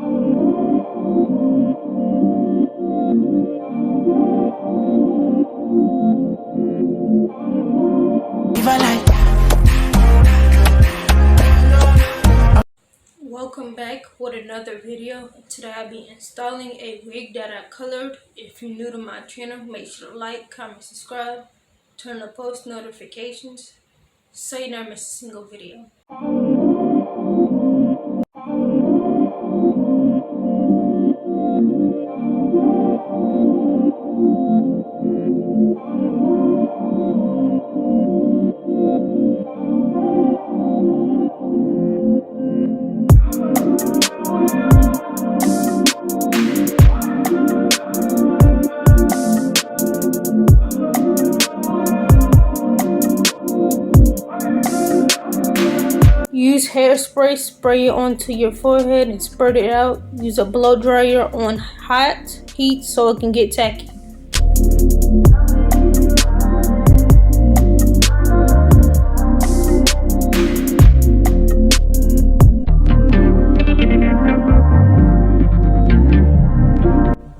Welcome back with another video. Today I'll be installing a wig that I colored. If you're new to my channel, make sure to like, comment, subscribe, turn on post notifications so you never miss a single video. Use hairspray, spray it onto your forehead and spread it out. Use a blow dryer on hot heat so it can get tacky.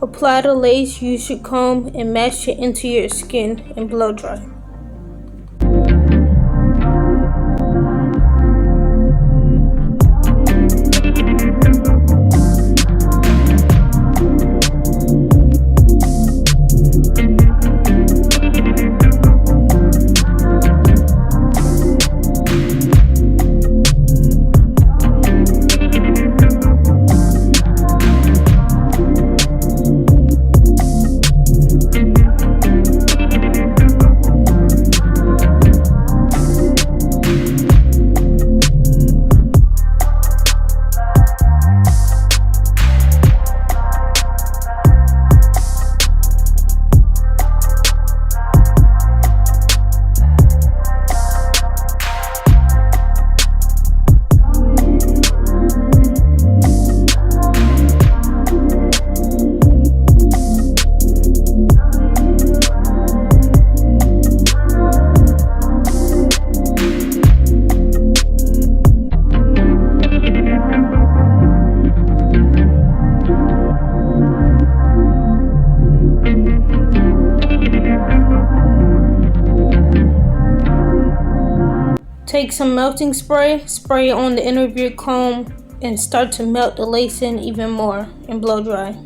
Apply the lace, use your comb and mash it into your skin and blow dry. Take some melting spray, spray it on the end of your comb and start to melt the lace in even more and blow dry.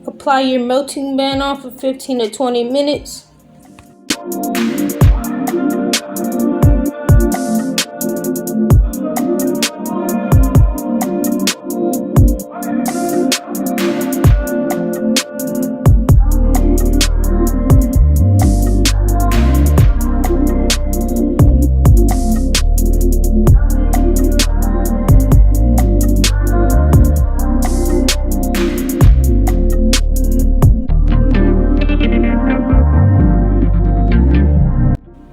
Apply your melting band on for 15 to 20 minutes.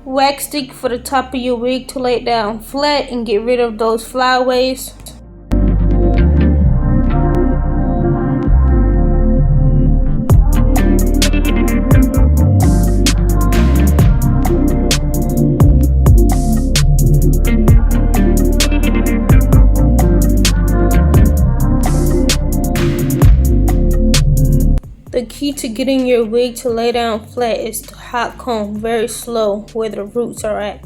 Wax stick for the top of your wig to lay it down flat and get rid of those flyaways. The key to getting your wig to lay down flat is to hot comb very slow where the roots are at.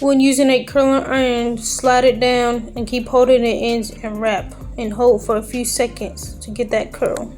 When using a curling iron, slide it down and keep holding the ends and wrap and hold for a few seconds to get that curl.